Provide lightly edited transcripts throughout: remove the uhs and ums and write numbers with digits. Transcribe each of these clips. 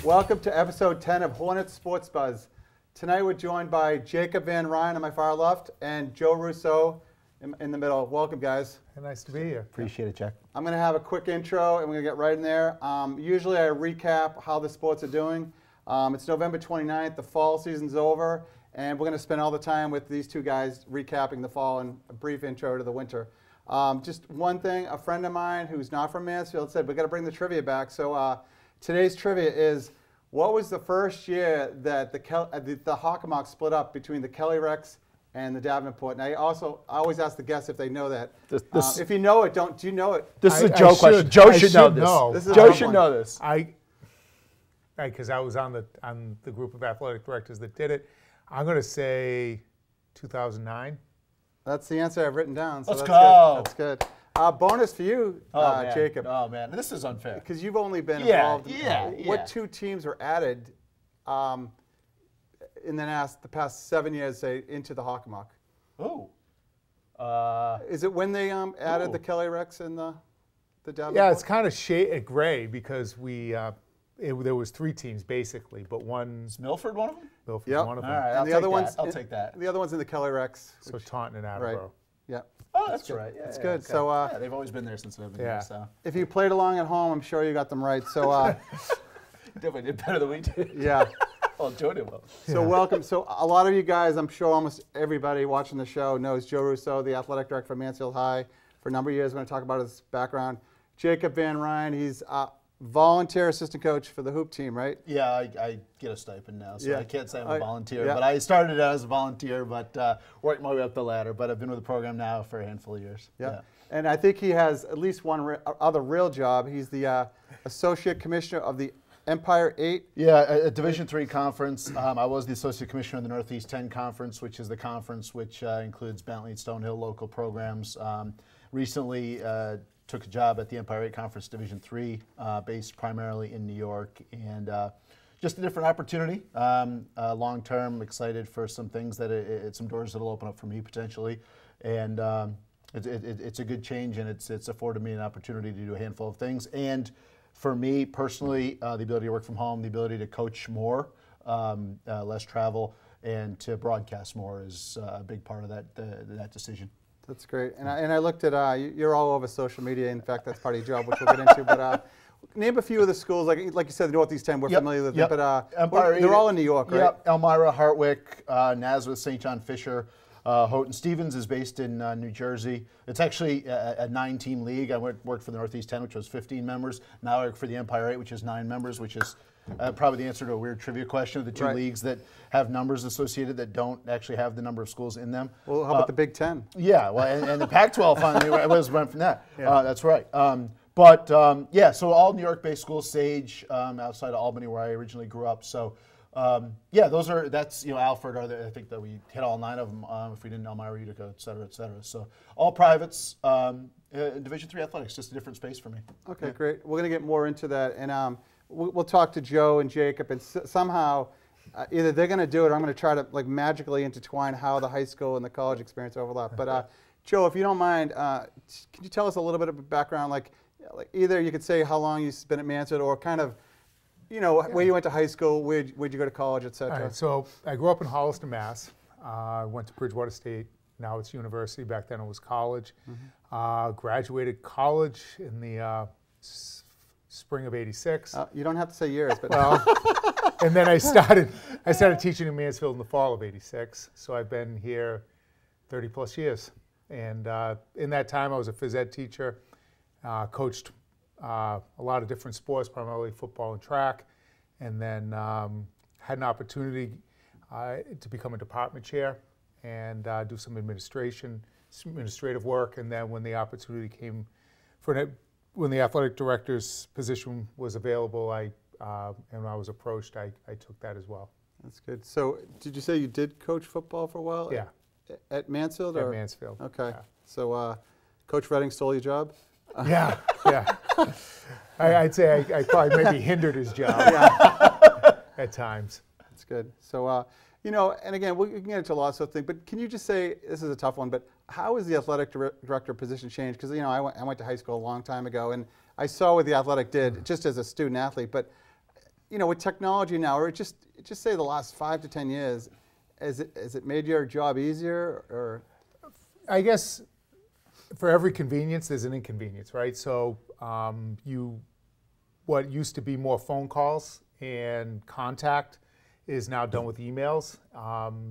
Welcome to episode 10 of Hornets Sports Buzz. Tonight we're joined by Jacob VanRyn on my far left and Joe Russo in the middle. Welcome, guys. Nice to be here. Appreciate it, Jack. I'm going to have a quick intro and we're going to get right in there. Usually I recap how the sports are doing. It's November 29th. The fall season's over, and we're going to spend all the time with these two guys recapping the fall and a brief intro to the winter. Just one thing, a friend of mine who's not from Mansfield said, we've got to bring the trivia back. So today's trivia is, what was the first year that the Hockomock split up between the Kelly Rex and the Davenport? And I always ask the guests if they know that. If you know it, do you know it? This is a Joe question. Joe should know this. Joe should know this. Because I was on the group of athletic directors that did it. I'm going to say 2009. That's the answer I've written down. So Let's go. That's good. Bonus for you, Jacob. Oh, man. This is unfair. Because you've only been involved. Yeah. What two teams were added in the past 7 years, say, into the Hockomock? Oh. Is it when they added the Kelly Rex and the Davenport? Yeah, it's kind of gray because there was three teams basically, but one. Is Milford one of them? Milford's one of them. All right, I'll take that. The other one's in the Kelly Rex. So Taunton and Attleboro. Right. Yeah. Oh, that's right. Yeah, that's good. Okay. So they've always been there since I've been here. So if you played along at home, I'm sure you got them right. So definitely did better than we did. Yeah. Well, Joe did well. So welcome. So a lot of you guys, I'm sure almost everybody watching the show knows Joe Russo, the athletic director for Mansfield High. For a number of years, we're going to talk about his background. Jacob VanRyn, he's volunteer assistant coach for the hoop team, right? Yeah, I get a stipend now, so I can't say I'm a volunteer. Yeah. But I started out as a volunteer, but worked my way up the ladder. But I've been with the program now for a handful of years. Yeah. And I think he has at least one other real job. He's the associate commissioner of the Empire 8. Yeah, a Division III conference. I was the associate commissioner of the Northeast 10 Conference, which is the conference which includes Bentley and Stonehill local programs. Recently took a job at the Empire 8 Conference Division III, based primarily in New York, and just a different opportunity. Long term, excited for some things some doors that'll open up for me potentially, and it's a good change, and it's afforded me an opportunity to do a handful of things. And for me personally, the ability to work from home, the ability to coach more, less travel, and to broadcast more is a big part of that decision. That's great. And I looked at, you're all over social media. In fact, that's part of your job, which we'll get into. But name a few of the schools, like you said, the Northeast 10, we're familiar with them, but they're all in New York, right? Yep, Elmira, Hartwick, Nazareth, St. John Fisher, Houghton. Stevens is based in New Jersey. It's actually a 9-team league. I worked for the Northeast 10, which was 15 members. Now I work for the Empire 8, which is 9 members, which is probably the answer to a weird trivia question of the two leagues that have numbers associated that don't actually have the number of schools in them. Well, how about the Big Ten? Yeah, well, and the Pac-12 finally went from that. Yeah. That's right. Yeah, so all New York-based schools, Sage, outside of Albany, where I originally grew up. So, yeah, that's Alfred. I think that we hit all 9 of them. If we didn't, Elmira, Utica, et cetera, et cetera. So all privates. Division III athletics, just a different space for me. Okay, great. We're going to get more into that, and we'll talk to Joe and Jacob, and somehow either they're going to do it, or I'm going to try to magically intertwine how the high school and the college experience overlap. But Joe, if you don't mind, can you tell us a little bit of a background? Like either you could say how long you've been at Mansfield, or kind of, where you went to high school, where'd you go to college, et cetera. All right, so I grew up in Holliston, Mass. Went to Bridgewater State. Now it's university. Back then it was college. Mm-hmm. Graduated college in the spring of '86. You don't have to say years, but and then I started teaching in Mansfield in the fall of '86. So I've been here 30 plus years, and in that time I was a phys ed teacher, coached a lot of different sports, primarily football and track, and then had an opportunity to become a department chair and do some administrative work. And then when the opportunity came when the athletic director's position was available, and I was approached, I took that as well. That's good. So did you say you did coach football for a while? Yeah. At Mansfield? At Mansfield. Okay. Yeah. So Coach Redding stole your job? Yeah. I'd say I probably maybe hindered his job at times. That's good. So, and again, we can get into lots of things, but can you just say, this is a tough one, but how has the athletic director position changed? Because, I went to high school a long time ago, and I saw what the athletic did just as a student athlete, but, with technology now, or just say the last 5 to 10 years, has it made your job easier, or? I guess for every convenience, there's an inconvenience, right? So what used to be more phone calls and contact is now done with emails.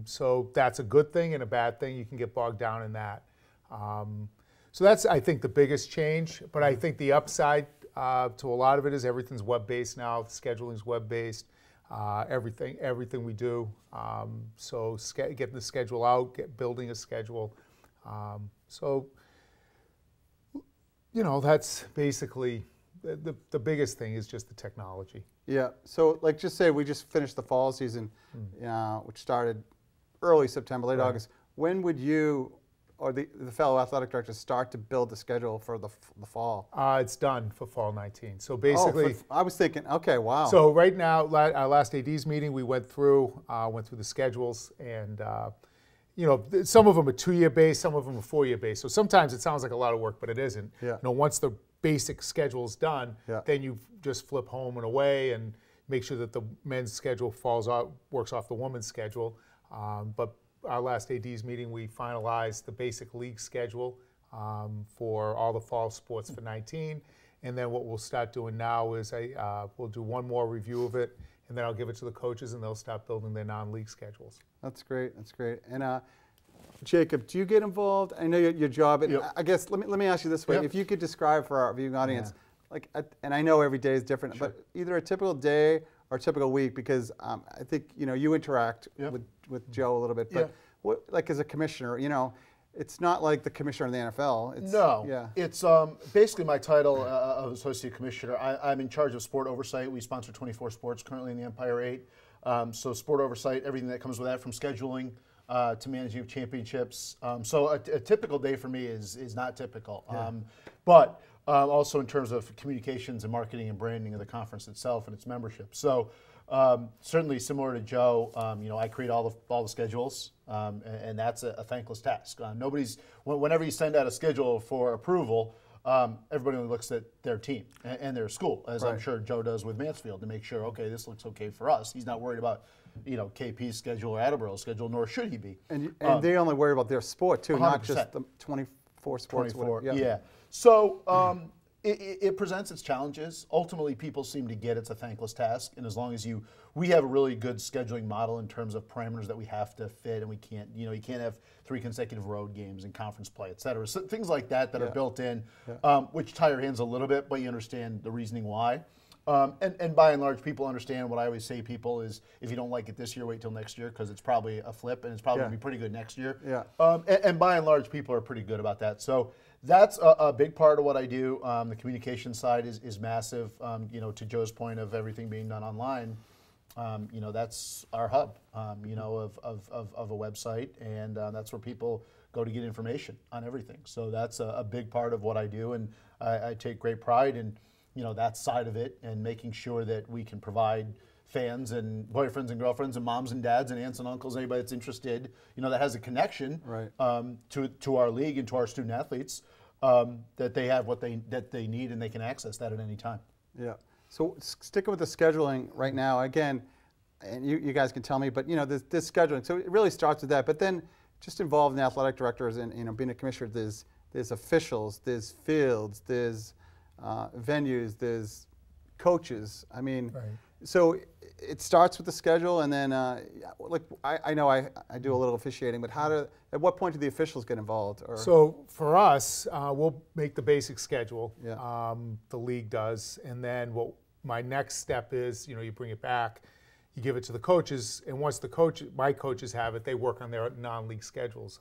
So that's a good thing and a bad thing. You can get bogged down in that. So that's, I think, the biggest change. But I think the upside to a lot of it is everything's web-based now. Scheduling's web-based. Everything we do. So getting the schedule out, building a schedule. So that's basically the biggest thing is just the technology. Yeah. So like, just say we just finished the fall season, which started early September, late August. When would you or the fellow athletic directors start to build the schedule for the fall? It's done for fall 19. So basically, I was thinking, okay, wow. So right now, our last AD's meeting, we went through the schedules, and some of them are 2-year based, some of them are 4-year based. So sometimes it sounds like a lot of work, but it isn't. Yeah. Once the basic schedule's done, then you just flip home and away and make sure that the men's schedule works off the women's schedule. But our last AD's meeting, we finalized the basic league schedule for all the fall sports for 19. And then what we'll start doing now is we'll do one more review of it, and then I'll give it to the coaches, and they'll start building their non-league schedules. That's great. That's great. And Jacob, do you get involved? I know your job. I guess let me ask you this way: if you could describe for our viewing audience, and I know every day is different, but either a typical day or a typical week, because I think you interact with Joe a little bit, but like as a commissioner, it's not like the commissioner in the NFL. It's basically my title of associate commissioner. I'm in charge of sport oversight. We sponsor 24 sports currently in the Empire 8. So sport oversight, everything that comes with that, from scheduling to managing of championships. So a typical day for me is not typical. But also in terms of communications and marketing and branding of the conference itself and its membership. So certainly similar to Joe, I create all the schedules, and that's a thankless task. Whenever you send out a schedule for approval, everybody only looks at their team and their school, as I'm sure Joe does with Mansfield, to make sure, okay, this looks okay for us. He's not worried about KP's schedule or Attleboro's schedule, nor should he be. And they only worry about their sport too, 100%. Not just the 24 sports. 24, So it presents its challenges. Ultimately, people seem to get it's a thankless task, and as long as we have a really good scheduling model in terms of parameters that we have to fit, and we can't, you can't have 3 consecutive road games and conference play, et cetera. So things like that are built in, which tie your hands a little bit, but you understand the reasoning why. And by and large, people understand what I always say. People is, if you don't like it this year, wait till next year, because it's probably a flip, and it's probably going to be pretty good next year. And by and large, people are pretty good about that. So that's a big part of what I do. The communication side is massive. To Joe's point of everything being done online, that's our hub, of a website, and that's where people go to get information on everything. So that's a big part of what I do, and I take great pride in that side of it, and making sure that we can provide fans and boyfriends and girlfriends and moms and dads and aunts and uncles, anybody that's interested, that has a connection to our league and to our student athletes, that they have what they need, and they can access that at any time. Yeah. So sticking with the scheduling right now, again, and you guys can tell me, but this scheduling. So it really starts with that, but then just involving the athletic directors and being a commissioner, there's officials, there's fields, there's venues, there's coaches. I mean, so it starts with the schedule, and then I know I do a little officiating, but at what point do the officials get involved? So for us, we'll make the basic schedule. The league does, and then my next step is, you bring it back, you give it to the coaches, and once my coaches have it, they work on their non-league schedules.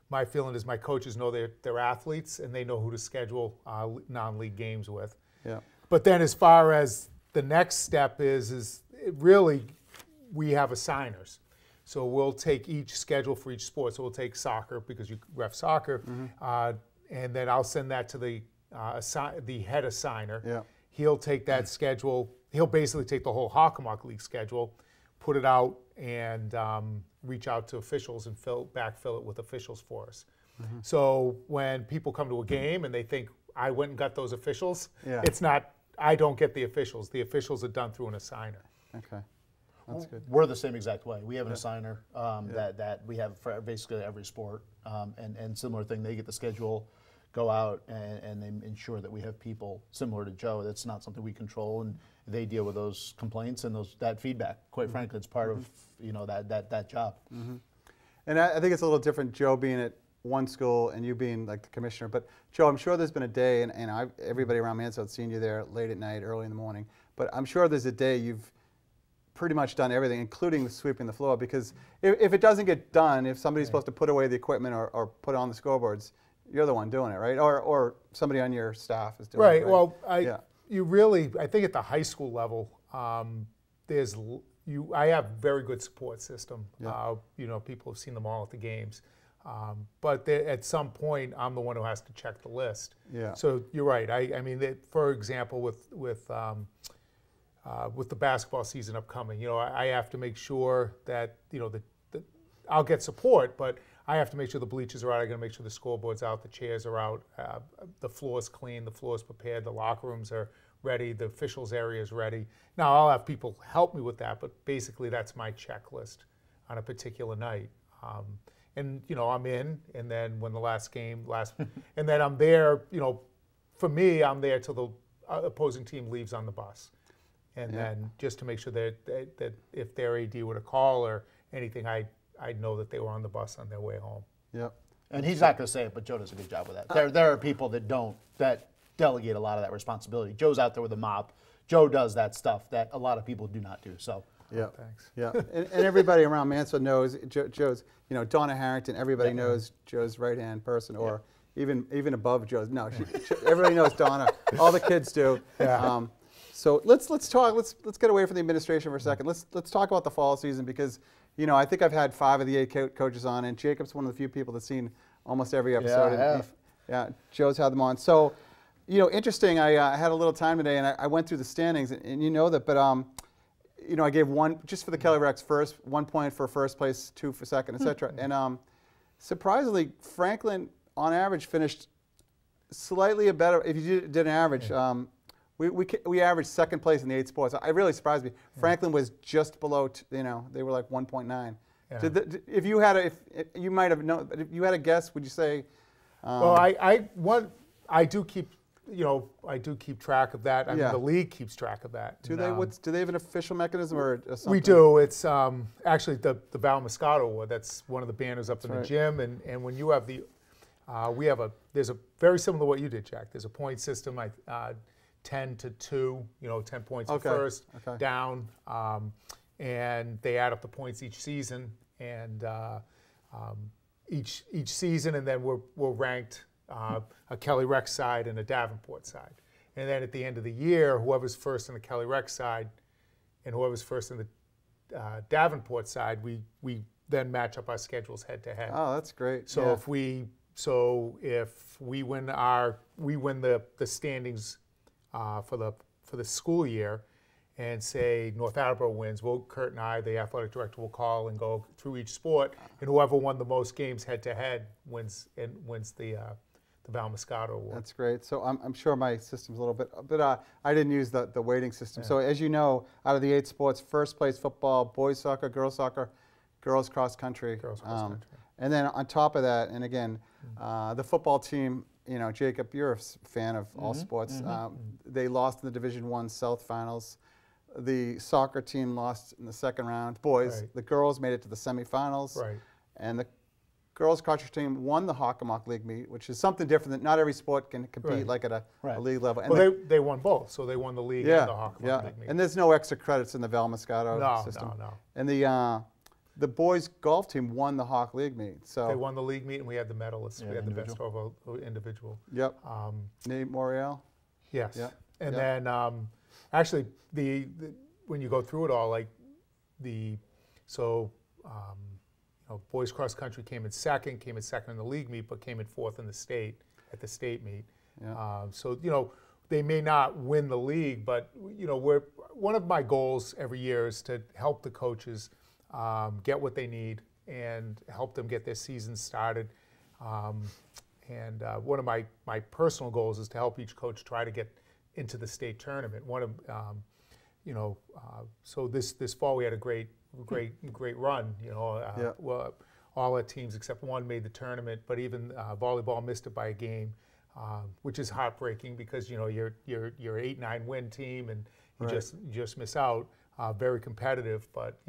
My feeling is my coaches know their athletes, and they know who to schedule non-league games with. But then as far as the next step is really we have assigners. So we'll take each schedule for each sport. So we'll take soccer, because you ref soccer, and then I'll send that to the head assigner. He'll take that schedule. He'll basically take the whole Hockomock League schedule, put it out, and reach out to officials and backfill it with officials for us. So when people come to a game and they think, I went and got those officials, it's not I don't get the officials. The officials are done through an assigner. Okay. That's good. We're the same exact way. We have an assigner that we have for basically every sport, and similar thing. They get the schedule, go out, and they ensure that we have people similar to Joe. That's not something we control, and they deal with those complaints and that feedback. Quite frankly, it's part of that job. And I think it's a little different, Joe being at one school and you being like the commissioner. But Joe, I'm sure there's been a day, and everybody around Mansfield seen you there late at night, early in the morning. But I'm sure there's a day you've pretty much done everything, including sweeping the floor. Because if it doesn't get done, if somebody's supposed to put away the equipment or put on the scoreboards, you're the one doing it, right? Or somebody on your staff is doing it. Right. Well, I think at the high school level, I have very good support system. Yeah. People have seen them all at the games. But at some point, I'm the one who has to check the list. Yeah. So you're right. I mean, for example, with the basketball season upcoming, I have to make sure that I'll get support, but I have to make sure the bleachers are out. I got to make sure the scoreboard's out, the chairs are out, the floor's clean, the floor's prepared, the locker rooms are ready, the officials area is ready. Now I'll have people help me with that, but basically that's my checklist on a particular night. And I'm in, and then when the last game, and then I'm there. For me, I'm there till the opposing team leaves on the bus, and then just to make sure that if their AD were to call or anything, I'd know that they were on the bus on their way home. Yep. And he's not going to say it, but Joe does a good job with that. There are people that delegate a lot of that responsibility. Joe's out there with a mop. Joe does that stuff that a lot of people do not do. So. Yeah, thanks. Yeah, and everybody around Mansfield knows Joe's. Donna Harrington. Everybody knows Joe's right-hand person, or even above Joe's. No, everybody knows Donna. All the kids do. Yeah. So let's talk. Let's get away from the administration for a second. Let's talk about the fall season, because I think I've had 5 of the 8 coaches on, and Jacob's one of the few people that's seen almost every episode. Yeah, Joe's had them on. So, interesting. I had a little time today, and I went through the standings, and you know that, but I gave 1 just for the Kelly Rex first, 1 point for first place, 2 for second, etc. And surprisingly, Franklin on average finished slightly better. If you did an average, we averaged second place in the 8 sports. It really surprised me. Franklin was just below. They were like 1.9. Yeah. If you had you might have known. If you had a guess, would you say? Well, I do keep. I do keep track of that. I mean, the league keeps track of that. Do they? Do they have an official mechanism or something? We do. It's actually the Val Moscato Award. That's one of the banners up in the gym. And when you have there's a very similar to what you did, Jack. There's a point system. 10 to 2. 10 points for first, down, and they add up the points each season, and each season, and then we're ranked. A Kelly Rex side and a Davenport side. And then at the end of the year, whoever's first on the Kelly Rex side and whoever's first on the Davenport side, we then match up our schedules head to head. Oh, that's great. So if we win the standings for the school year, and say North Attleboro wins, Kurt and I, the athletic director, will call and go through each sport, and whoever won the most games head to head wins the Val Moscato Award. That's great. So I'm sure my system's a little bit, but I didn't use the weighting system. So as you know, out of the 8 sports, first place football, boys soccer, girls cross country. And then on top of that, and again, the football team, Jacob, you're a fan of all sports. They lost in the Division I South Finals. The soccer team lost in the second round. Boys, the girls made it to the semifinals. Right. And the girls cross team won the Hockomock League meet, which is something different. That not every sport can compete like at a league level. And well, they won both, so they won the league and the Hockomock League meet. And there's no extra credits in the Val Moscato system. No. And the boys golf team won the Hawk League meet. So they won the league meet, and we had the medalists. We had the best overall individual. Yep. Nate Morial. Yes. Yep. And then actually when you go through it all, boys cross country came in second in the league meet, but came in 4th in the state at the state meet. Yeah. So they may not win the league, but one of my goals every year is to help the coaches get what they need and help them get their season started. And one of my personal goals is to help each coach try to get into the state tournament. So this fall we had a great run. Well, all our teams except one made the tournament, but even volleyball missed it by a game, which is heartbreaking because you're 8-9 win team and you just miss out. Very competitive, but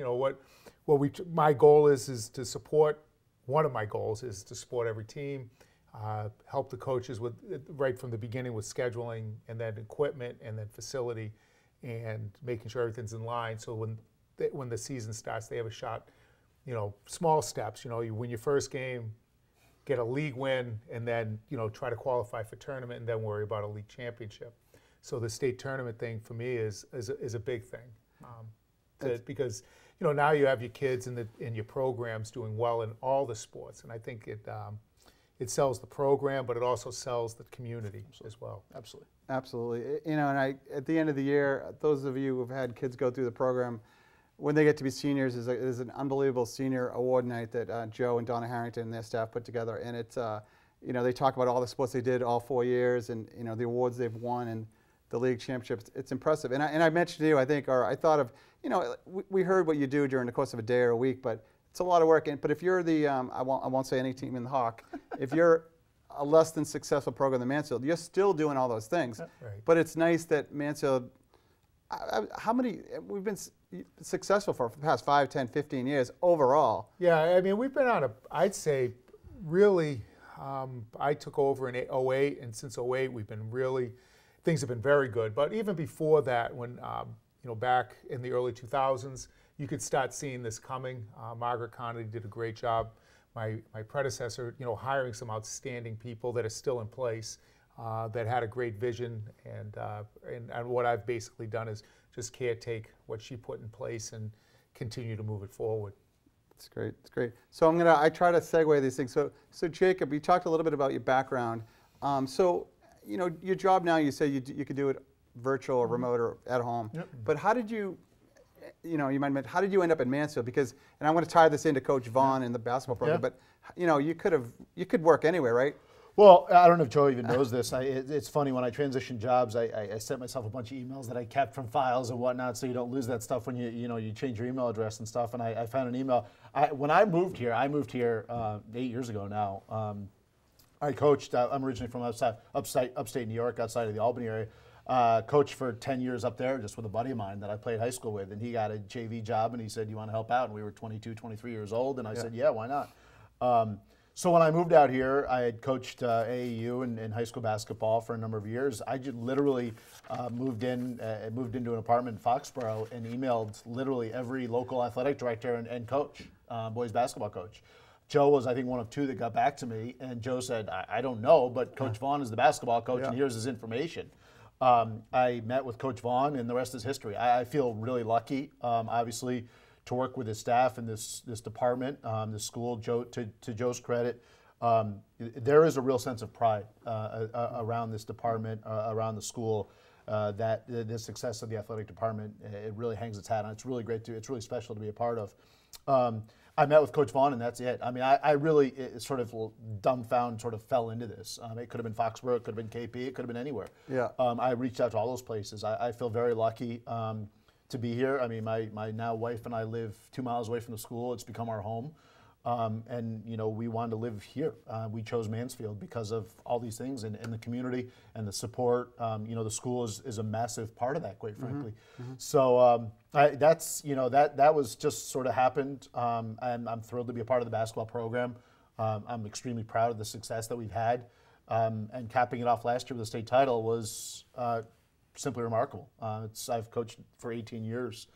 my goal is to support. One of my goals is to support every team, help the coaches with right from the beginning with scheduling and then equipment and then facility, and making sure everything's in line. So when the season starts, they have a shot. Small steps. You win your first game, get a league win, and then try to qualify for tournament, and then worry about a league championship. So the state tournament thing for me is a big thing. Because now you have your kids in your programs doing well in all the sports, and I think it sells the program, but it also sells the community as well. Absolutely. And at the end of the year, those of you who've had kids go through the program, when they get to be seniors, is an unbelievable senior award night that Joe and Donna Harrington and their staff put together, and it's they talk about all the sports they did all 4 years, and the awards they've won and the league championships. It's impressive. And I mentioned to you, I think, or I thought of, we heard what you do during the course of a day or a week, but it's a lot of work. But if you're the, I won't say any team in the Hawk, if you're a less than successful program than Mansfield, you're still doing all those things. Right. But it's nice that Mansfield, we've been successful for the past 5, 10, 15 years overall. Yeah, I mean, we've been on I'd say, really, I took over in 2008, and since 2008, we've been really, things have been very good. But even before that, when, back in the early 2000s, you could start seeing this coming. Margaret Connolly did a great job. My predecessor, hiring some outstanding people that are still in place, that had a great vision, and what I've basically done is just caretake what she put in place and continue to move it forward. It's great. It's great. So I try to segue these things. So Jacob, you talked a little bit about your background. Your job now, you say you could do it virtual or remote or at home. Yep. But how did you how did you end up at Mansfield? Because, and I want to tie this into Coach Vaughn and the basketball program, but you could work anywhere, right? Well, I don't know if Joe even knows this. It's funny, when I transitioned jobs, I sent myself a bunch of emails that I kept from files and whatnot, so you don't lose that stuff when you change your email address and stuff. And I found an email. When I moved here 8 years ago now. I coached. I'm originally from upstate New York, outside of the Albany area. Coached for 10 years up there, just with a buddy of mine that I played high school with, and he got a JV job, and he said, "You want to help out?" And we were 22, 23 years old, and I said, "Yeah, why not?" So when I moved out here, I had coached AAU and high school basketball for a number of years. I just literally moved into an apartment in Foxborough and emailed literally every local athletic director and coach, boys basketball coach. Joe was, I think, one of two that got back to me, and Joe said, I don't know, but Coach Vaughn is the basketball coach, and here's his information. I met with Coach Vaughn, and the rest is history. I feel really lucky, obviously, to work with his staff in this department, this school. To Joe's credit, there is a real sense of pride around this department, around the school, that the success of the athletic department, it really hangs its hat on. It's really great it's really special to be a part of. I met with Coach Vaughn, and that's it. I mean, I really sort of dumbfounded, sort of fell into this. It could have been Foxborough, it could have been KP, it could have been anywhere. Yeah. I reached out to all those places. I feel very lucky to be here. I mean, my now wife and I live 2 miles away from the school. It's become our home. And we wanted to live here. We chose Mansfield because of all these things, and the community and the support. The school is a massive part of that, quite frankly. Mm-hmm. So that was just sort of happened. And I'm thrilled to be a part of the basketball program. I'm extremely proud of the success that we've had. And capping it off last year with the state title was simply remarkable. I've coached for 18 years.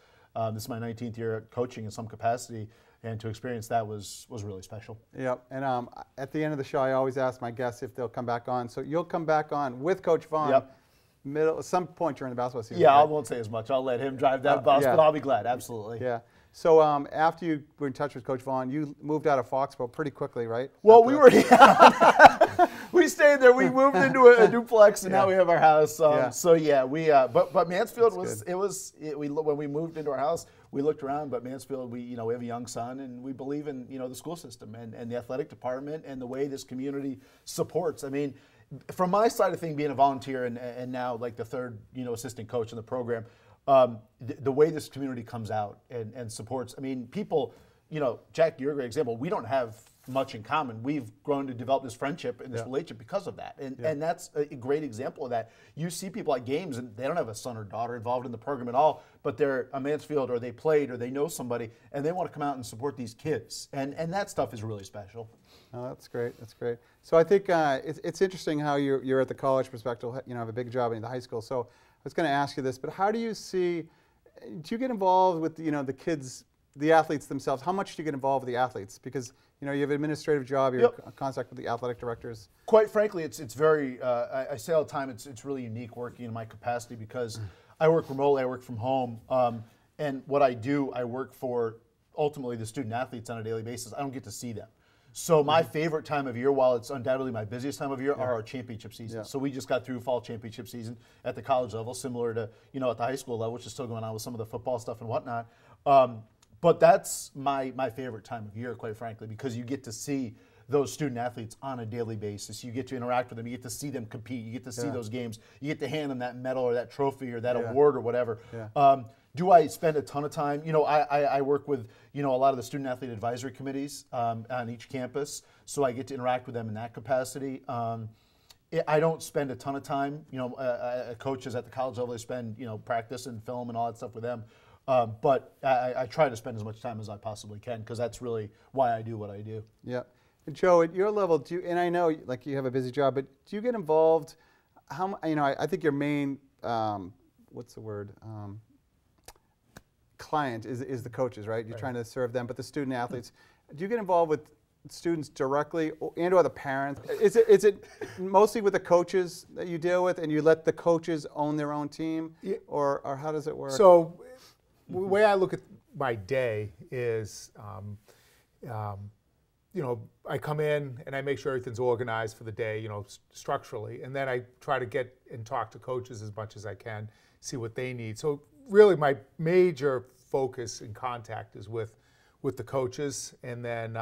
This is my 19th year coaching in some capacity. And to experience that was really special. Yep. And at the end of the show, I always ask my guests if they'll come back on. So you'll come back on with Coach Vaughn. Yep. At some point during the basketball season. Yeah, right? I won't say as much. I'll let him drive that bus, but I'll be glad. Absolutely. Yeah. So after you were in touch with Coach Vaughn, you moved out of Foxborough pretty quickly, right? Well, we we stayed there. We moved into a duplex, and now we have our house. So but Mansfield when we moved into our house, we looked around. But Mansfield, we have a young son, and we believe in the school system and the athletic department and the way this community supports. I mean, from my side of thing, being a volunteer and now like the third, assistant coach in the program, the way this community comes out and supports, I mean, people, Jack, you're a great example. We don't have much in common. We've grown to develop this friendship and this relationship because of that. And that's a great example of that. You see people at games and they don't have a son or daughter involved in the program at all, but they're a Mansfield or they played or they know somebody and they want to come out and support these kids. And that stuff is really special. Oh, that's great. That's great. So I think it's interesting how you're at the college perspective, have a big job in the high school. So I was going to ask you this, but how do you see, do you get involved with, the kids, the athletes themselves? How much do you get involved with the athletes? Because, you have an administrative job, you're in contact with the athletic directors. Quite frankly, it's very, I say all the time, it's really unique working in my capacity because I work remotely, I work from home, and what I do, I work for ultimately the student athletes on a daily basis. I don't get to see them. So my favorite time of year, while it's undoubtedly my busiest time of year, are our championship seasons. So we just got through fall championship season at the college level, similar to, at the high school level, which is still going on with some of the football stuff and whatnot. But that's my favorite time of year, quite frankly, because you get to see those student athletes on a daily basis. You get to interact with them. You get to see them compete. You get to see those games. You get to hand them that medal or that trophy or that award or whatever. Do I spend a ton of time? I work with, a lot of the student athlete advisory committees on each campus, so I get to interact with them in that capacity. I don't spend a ton of time, coaches at the college level, they spend, practice and film and all that stuff with them. But I try to spend as much time as I possibly can because that's really why I do what I do. Yeah. And Joe, at your level, and I know like you have a busy job, but do you get involved? I think your main, what's the word? Client is the coaches, right? You're trying to serve them, but the student athletes, do you get involved with students directly and/or the parents? Is it mostly with the coaches that you deal with, and you let the coaches own their own team, or how does it work? So, the way I look at my day is, I come in and I make sure everything's organized for the day, structurally, and then I try to get and talk to coaches as much as I can, see what they need. So really, my major focus and contact is with the coaches, and then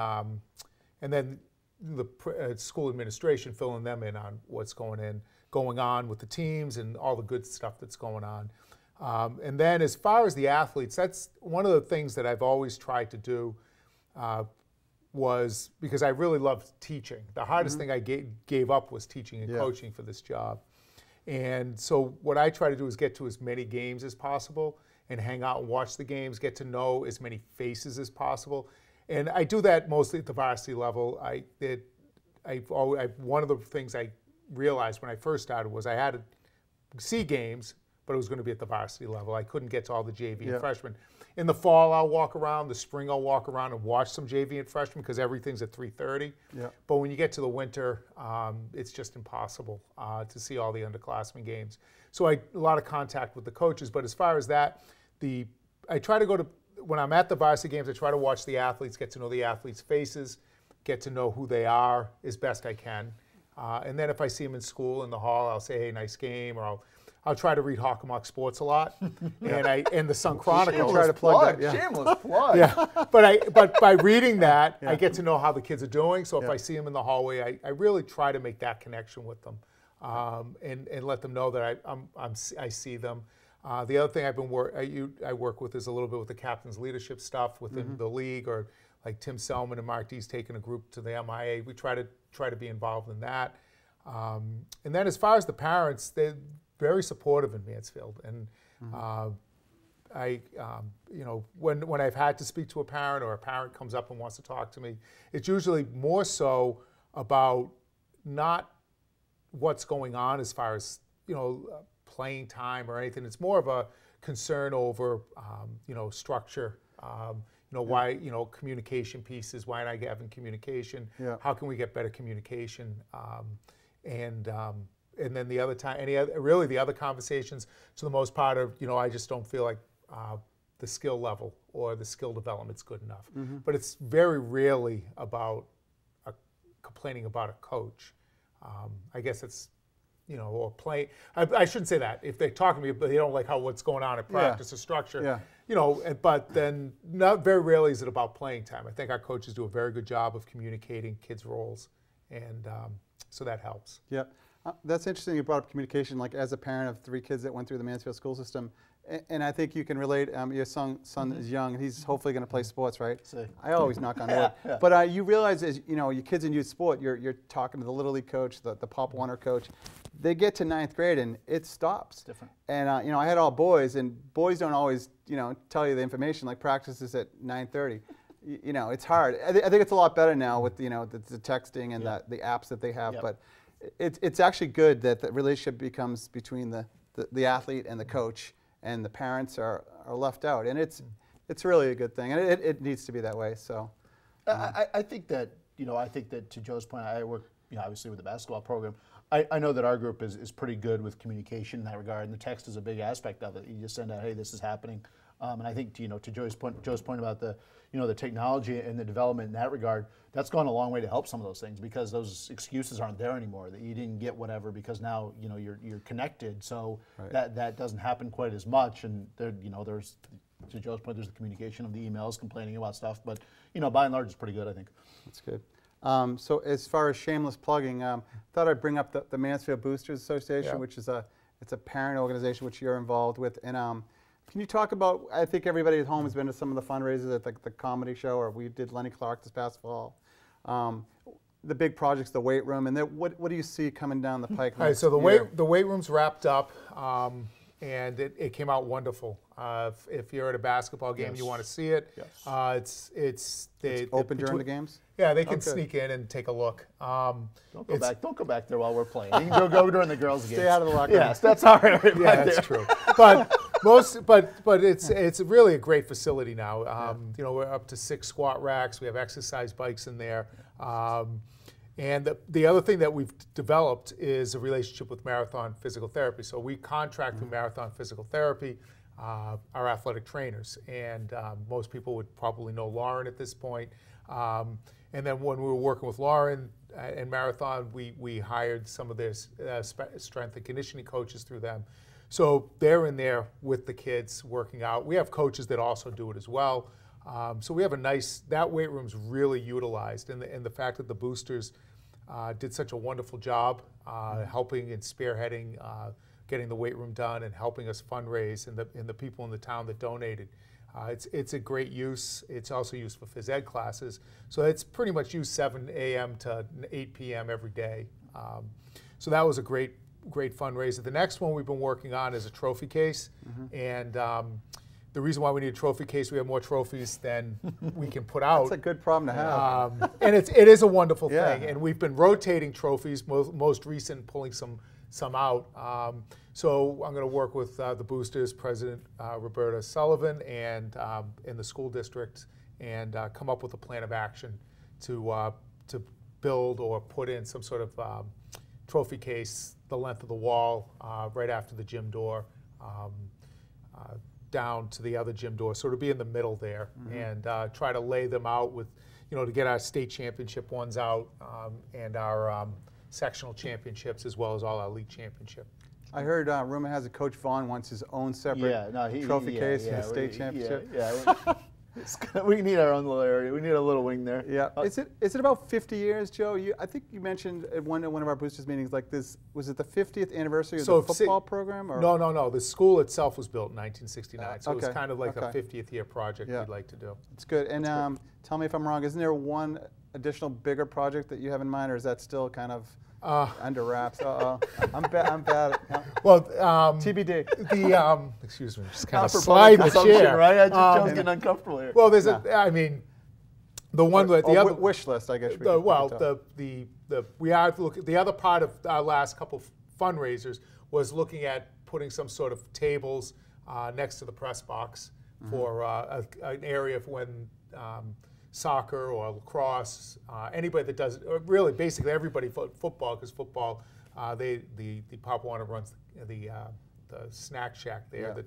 the school administration filling them in on what's going on with the teams and all the good stuff that's going on. And then as far as the athletes, that's one of the things that I've always tried to do. Was because I really loved teaching. The hardest thing I gave up was teaching and coaching for this job. And so what I try to do is get to as many games as possible and hang out and watch the games, get to know as many faces as possible. And I do that mostly at the varsity level. One of the things I realized when I first started was I had to see games, but it was going to be at the varsity level. I couldn't get to all the JV and freshmen. In the fall, I'll walk around. The spring, I'll walk around and watch some JV and freshmen because everything's at 3:30. But when you get to the winter, it's just impossible to see all the underclassmen games. So a lot of contact with the coaches. But as far as that, I try to go to, when I'm at the varsity games, I try to watch the athletes, get to know the athletes' faces, get to know who they are as best I can. And then if I see them in school, in the hall, I'll say, hey, nice game, or I'll try to read Hockomock Sports a lot, and the Sun Chronicle. Try to plug that. Shameless plug. Yeah, but by reading that, I get to know how the kids are doing. So if I see them in the hallway, I really try to make that connection with them, and let them know that I see them. The other thing I work with is a little bit with the captain's leadership stuff within the league, or like Tim Selman and Mark D's taking a group to the MIA. We try to be involved in that. And then as far as the parents, they're very supportive in Mansfield. And when I've had to speak to a parent, or a parent comes up and wants to talk to me, it's usually more so about not what's going on as far as playing time or anything. It's more of a concern over structure. Why communication pieces. Why aren't I having communication? How can we get better communication? And then the other time, the other conversations, to the most part, are I just don't feel like the skill level or the skill development's good enough. But it's very rarely about complaining about a coach. I guess it's or play. I shouldn't say that. If they talk to me, but they don't like what's going on at practice or structure. But then not very rarely is it about playing time. I think our coaches do a very good job of communicating kids' roles, and so that helps. That's interesting you brought up communication, like as a parent of 3 kids that went through the Mansfield school system. And I think you can relate. Your son is young, and he's hopefully going to play sports, right? I always knock on wood. Yeah. But you realize, as you know, your kids in youth sport, you're talking to the Little League coach, the Pop Warner coach. They get to 9th grade, and it stops. It's different. And you know, I had all boys, and boys don't always, you know, tell you the information. Like practice is at 9:30. You know, it's hard. I think it's a lot better now with, you know, the texting and the apps that they have. But it's actually good that the relationship becomes between the athlete and the coach, and the parents are left out, and it's really a good thing, and it needs to be that way. So, I think that, you know, to Joe's point, I work, you know, obviously with the basketball program. I know that our group is pretty good with communication in that regard, and the text is a big aspect of it. You just send out, hey, this is happening, and I think, you know, to Joe's point about the, you know, the technology and the development in that regard, that's gone a long way to help some of those things, because those excuses aren't there anymore, that you didn't get whatever, because now, you know, you're connected, so that doesn't happen quite as much. And there, you know, there's, to Joe's point, there's the communication of the emails complaining about stuff, but, you know, by and large, it's pretty good, I think. That's good. So as far as shameless plugging, thought I'd bring up the Mansfield Boosters Association, which is it's a parent organization which you're involved with. And can you talk about, I think everybody at home has been to some of the fundraisers at the comedy show, or we did Lenny Clark this past fall. The big projects, the weight room, and then what do you see coming down the pike? All right, so the weight room's wrapped up, and it came out wonderful. If you're at a basketball game, you want to see it. It's open during the games. Yeah, they can sneak in and take a look. Don't go back there while we're playing. You can go during the girls' games. Stay out of the locker room. Yes, that's all right. Yeah, that's true. But it's really a great facility now. You know, we're up to 6 squat racks. We have exercise bikes in there. And the other thing that we've developed is a relationship with Marathon Physical Therapy. So we contract with Marathon Physical Therapy, our athletic trainers. And most people would probably know Lauren at this point. And then when we were working with Lauren and Marathon, we hired some of their strength and conditioning coaches through them. So they're in there with the kids working out. We have coaches that also do it as well. So we have that weight room's really utilized. And the fact that the boosters did such a wonderful job helping and spearheading getting the weight room done and helping us fundraise, and the people in the town that donated. It's a great use. It's also used for phys ed classes. So it's pretty much used 7 a.m. to 8 p.m. every day. So that was a great fundraiser. The next one we've been working on is a trophy case. And the reason why we need a trophy case, we have more trophies than we can put out. That's a good problem to have. And it is a wonderful thing. And we've been rotating trophies, most recent pulling some out. So I'm going to work with the Boosters, President Roberta Sullivan, and in the school district, and come up with a plan of action to build or put in some sort of trophy case the length of the wall right after the gym door, down to the other gym door. So it'll be in the middle there, and try to lay them out with, you know, to get our state championship ones out, and our sectional championships, as well as all our league championship. I heard rumor has a Coach Vaughn wants his own separate trophy case for the state championship. We need our own little area. We need a little wing there. Yeah. Is it about 50 years, Joe? I think you mentioned at one of our boosters meetings, like this, was it the 50th anniversary of the football program? Or? No. The school itself was built in 1969, so it's kind of like a 50th year project we'd like to do. It's good. And tell me if I'm wrong, isn't there one additional bigger project that you have in mind, or is that still kind of under wraps? I'm bad at well, TBD. Excuse me, just kind of slide the chair. Right? Joe's getting uncomfortable here. Well, there's I mean, the one that the other wish list, I guess. The other part of our last couple fundraisers was looking at putting some sort of tables next to the press box for an area for when soccer or lacrosse, anybody that does, really basically everybody, football, because football, the Pop Warner runs the snack shack there, the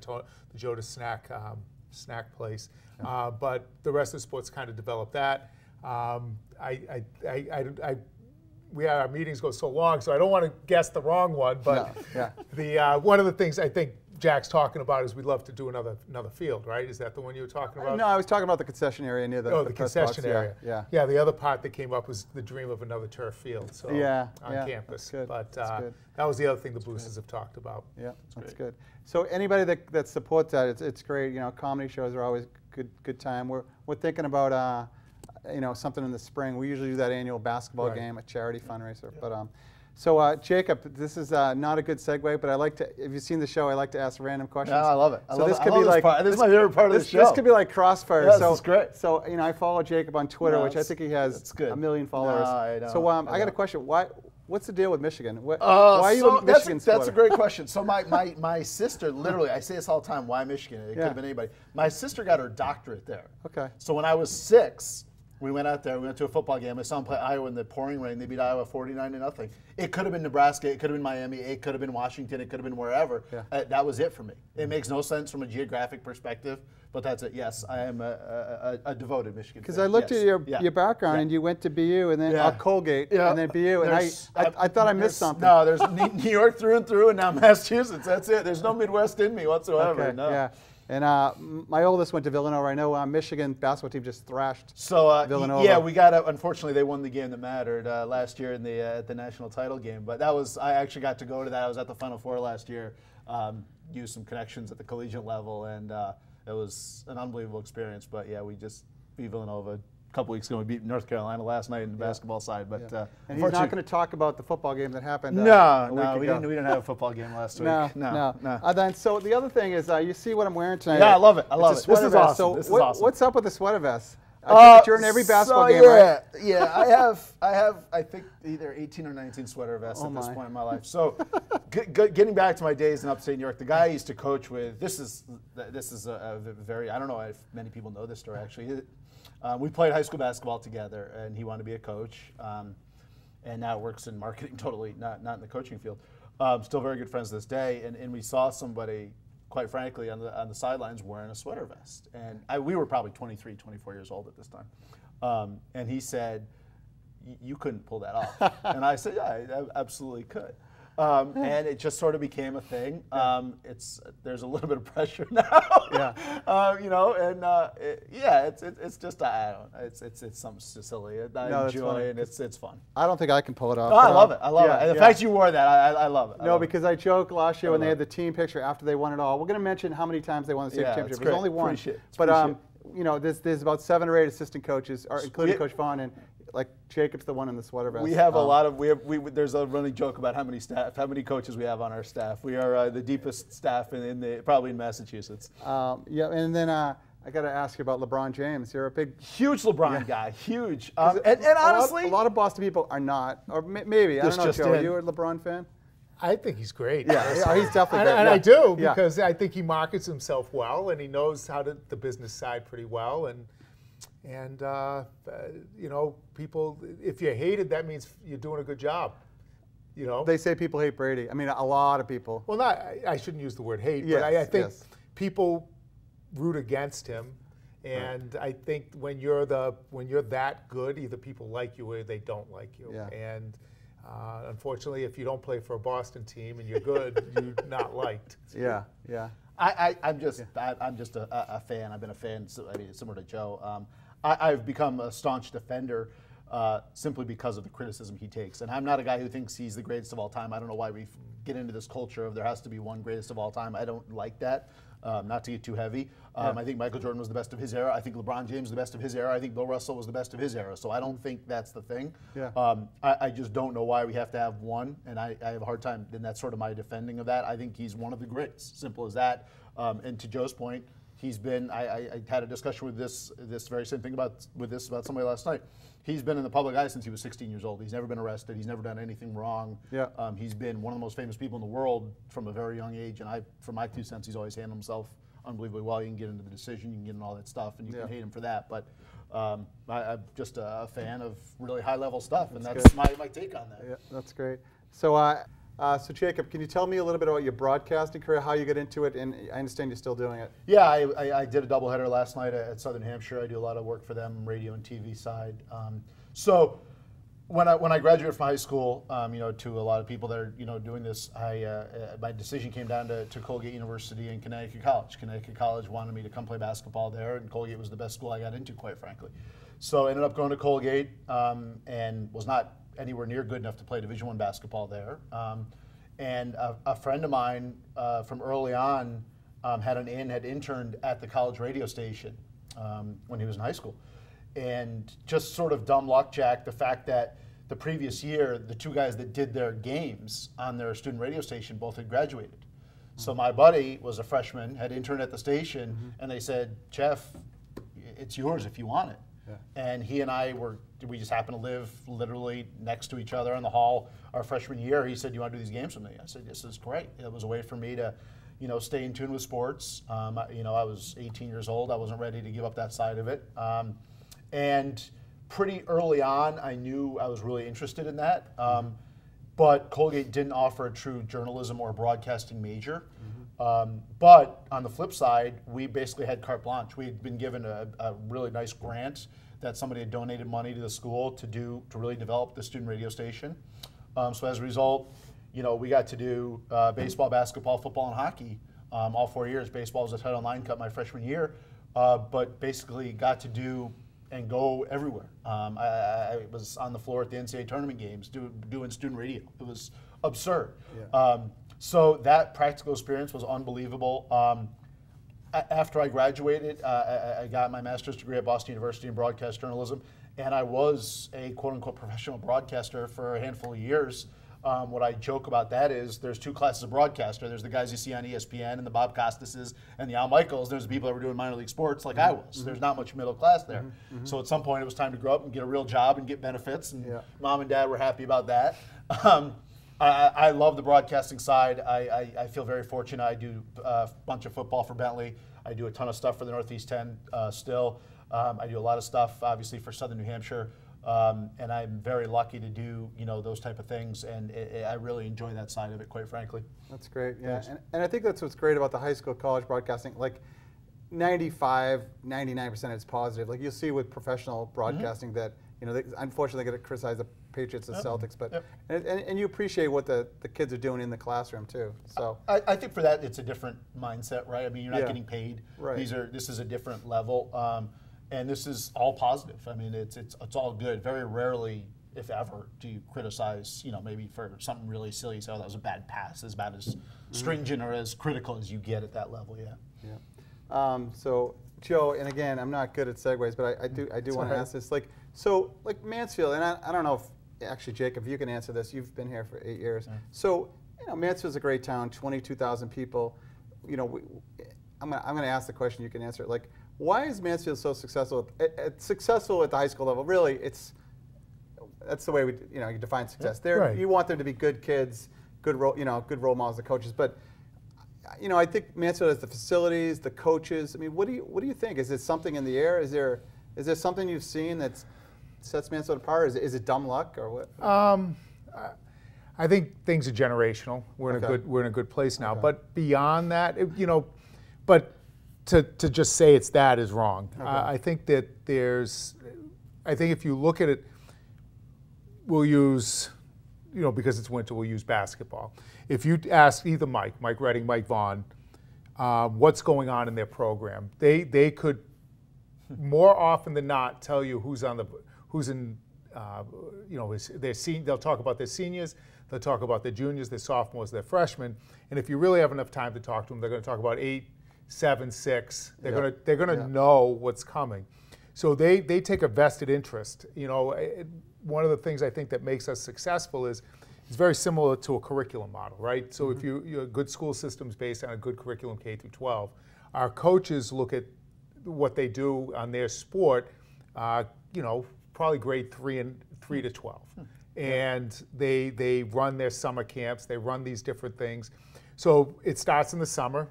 Joda snack place, but the rest of the sports kind of developed that. Our meetings go so long, so I don't want to guess the wrong one, but one of the things I think Jack's talking about is we'd love to do another field, right? Is that the one you were talking about? No, I was talking about the concession area near the the concession area. Yeah. Yeah, the other part that came up was the dream of another turf field. So on campus. Good. But good. that was the other thing the boosters have talked about. Yeah, that's good. So anybody that supports that, it's great. You know, comedy shows are always good time. We're thinking about you know, something in the spring. We usually do that annual basketball game, a charity fundraiser. But so Jacob, this is not a good segue, but I like to. If you've seen the show, I like to ask random questions. Yeah, I love it. This could be like this is my favorite part of the show. This could be like Crossfire. Yeah, so this is great. So you know, I follow Jacob on Twitter, which I think he has a million followers. No, I don't. So I got a question. What's the deal with Michigan? Why are you a Michigan supporter? That's a great question. So my sister, literally, I say this all the time. Why Michigan? It could have been anybody. My sister got her doctorate there. Okay. So when I was 6. We went out there. We went to a football game. I saw them play Iowa in the pouring rain. They beat Iowa 49-0. It could have been Nebraska. It could have been Miami. It could have been Washington. It could have been wherever. Yeah. That was it for me. It makes no sense from a geographic perspective, but that's it. Yes, I am a devoted Michigan fan. Because I looked at your background, and you went to BU, and then Colgate, and then BU, and I thought I missed something. No, there's New York through and through, and now Massachusetts. That's it. There's no Midwest in me whatsoever. Okay, no. Yeah. And my oldest went to Villanova. I know Michigan basketball team just thrashed Villanova. Yeah, we got unfortunately, they won the game that mattered last year in at the national title game. But I actually got to go to that. I was at the Final Four last year, used some connections at the collegiate level, and it was an unbelievable experience. But yeah, we just beat Villanova a couple weeks ago. We beat North Carolina last night in the basketball side. But and he's not going to talk about the football game that happened. No, we didn't have a football game last week. No. Then so the other thing is, you see what I'm wearing tonight. Yeah, I love it. I love it. This is awesome. So what's up with the sweater vest? I think you're in every basketball game, right? Yeah, I have I think either 18 or 19 sweater vests at this point in my life. So getting back to my days in upstate New York, the guy I used to coach with, this is a very, I don't know if many people know this story actually. We played high school basketball together, and he wanted to be a coach, and now works in marketing, totally not in the coaching field. Still very good friends to this day, and we saw somebody, quite frankly, on the sidelines wearing a sweater vest, and we were probably 23, 24 years old at this time, and he said, "You couldn't pull that off," and I said, "Yeah, I absolutely could." And it just sort of became a thing. There's a little bit of pressure now, you know, and it's just it's something silly. I enjoy it. It's fun. I don't think I can pull it off. Oh, I love it. I love it. And the fact you wore that, I love it. No, because I joked last year when they had the team picture after they won it all. We're going to mention how many times they won the state championship. There's only one. But you know, there's about 7 or 8 assistant coaches, including Coach Vaughn, and like Jacob's the one in the sweater vest. We have a lot of there's a running joke about how many coaches we have on our staff. We are the deepest staff probably in Massachusetts. And then I got to ask you about LeBron James. You're a huge LeBron guy, huge. And honestly, a lot of Boston people are not, or maybe I don't know. Joe, are you a LeBron fan? I think he's great. Yeah, he's definitely great. And I do, because I think he markets himself well, and he knows the business side pretty well, and you know, people, if you're hated, that means you're doing a good job. You know, they say people hate Brady. I mean, a lot of people. Well, I shouldn't use the word hate, but I think people root against him, and I think when you're that good, either people like you or they don't like you. Yeah. And unfortunately, if you don't play for a Boston team and you're good, you're not liked. Yeah. I'm just a fan. I've been a fan. I mean, similar to Joe. I've become a staunch defender simply because of the criticism he takes. And I'm not a guy who thinks he's the greatest of all time. I don't know why we get into this culture of there has to be one greatest of all time. I don't like that. Not to get too heavy. I think Michael Jordan was the best of his era. I think LeBron James was the best of his era. I think Bill Russell was the best of his era. So I don't think that's the thing. I just don't know why we have to have one, and I have a hard time, and that's sort of my defending of that. I think he's one of the greats, simple as that. And to Joe's point, he's been, I had a discussion with this very same thing about somebody last night. He's been in the public eye since he was 16 years old. He's never been arrested. He's never done anything wrong. He's been one of the most famous people in the world from a very young age. And for my 2 cents, he's always handled himself unbelievably well. You can get into the decision, you can get into all that stuff, and you can hate him for that. But I'm just a fan of really high-level stuff, and that's my take on that. Yeah, that's great. So, so Jacob, can you tell me a little bit about your broadcasting career, how you got into it, and I understand you're still doing it. Yeah, I did a doubleheader last night at Southern Hampshire. I do a lot of work for them, radio and TV side. So when I graduated from high school, to a lot of people that are doing this, my decision came down to Colgate University and Connecticut College. Connecticut College wanted me to come play basketball there, and Colgate was the best school I got into, quite frankly. So I ended up going to Colgate and was not anywhere near good enough to play Division I basketball there. And a friend of mine from early on had interned at the college radio station when he was in high school. And just sort of dumb luck, Jack, the fact that the previous year, the two guys that did their games on their student radio station both had graduated. So my buddy was a freshman, had interned at the station, and they said, Jeff, it's yours if you want it. Yeah. And he and we just happened to live literally next to each other in the hall our freshman year. He said, you want to do these games with me? I said, this is great. It was a way for me to stay in tune with sports. I was 18 years old. I wasn't ready to give up that side of it. And pretty early on, I knew I was really interested in that. But Colgate didn't offer a true journalism or broadcasting major. But on the flip side, we basically had carte blanche. We had been given a really nice grant that somebody had donated money to the school to really develop the student radio station. So as a result, we got to do baseball, basketball, football, and hockey all 4 years. Baseball was a Title IX cut my freshman year, but basically got to do and go everywhere. I was on the floor at the NCAA tournament games doing student radio. It was absurd. Yeah. So that practical experience was unbelievable. After I graduated, I got my master's degree at Boston University in broadcast journalism, and I was a quote-unquote professional broadcaster for a handful of years. What I joke about that is there's two classes of broadcaster. There's the guys you see on ESPN and the Bob Costases and the Al Michaels. There's the people that were doing minor league sports like I was. There's not much middle class there. So at some point it was time to grow up and get a real job and get benefits, and mom and dad were happy about that. I love the broadcasting side. I feel very fortunate. I do a bunch of football for Bentley. I do a ton of stuff for the Northeast 10 still. I do a lot of stuff, obviously, for Southern New Hampshire. And I'm very lucky to do, those type of things, and I really enjoy that side of it, quite frankly. That's great, yeah. And I think that's what's great about the high school, college broadcasting. Like 95, 99% it's positive. Like you'll see with professional broadcasting that, they, unfortunately, they get to criticize the Patriots and Celtics, but and you appreciate what the kids are doing in the classroom too. So I think for that it's a different mindset, right? I mean, you're not getting paid. Right. This is a different level. And this is all positive. I mean, it's all good. Very rarely, if ever, do you criticize, maybe for something really silly. So that was a bad pass. As about as stringent or as critical as you get at that level. Yeah. So Joe, and again, I'm not good at segues, but I do want to ask this. Like Mansfield, and I don't know if actually Jacob, you can answer this. You've been here for 8 years. Yeah. So Mansfield's a great town. 22,000 people. I'm going to ask the question. You can answer it. Like, why is Mansfield so successful? Successful at the high school level, really, that's the way you define success. Right. You want them to be good kids, good role models, the coaches. But I think Mansfield has the facilities, the coaches. I mean, what do you think? Is there something in the air? Is there something you've seen that sets Mansfield apart? Is it dumb luck or what? I think things are generational. We're in a good place now. Okay. But beyond that, but. To just say it's that is wrong. Okay. I think that I think if you look at it, we'll use, because it's winter, we'll use basketball. If you ask either Mike Redding, Mike Vaughn, what's going on in their program, they could more often than not tell you who's in, they'll talk about their seniors, they'll talk about their juniors, their sophomores, their freshmen, and if you really have enough time to talk to them, they're going to talk about 8, 7, 6. They're gonna know what's coming, so they take a vested interest. One of the things I think that makes us successful is it's very similar to a curriculum model, right? So if you're good school systems based on a good curriculum K through 12, our coaches look at what they do on their sport, probably grade 3 to 12, and they run their summer camps, they run these different things. So it starts in the summer.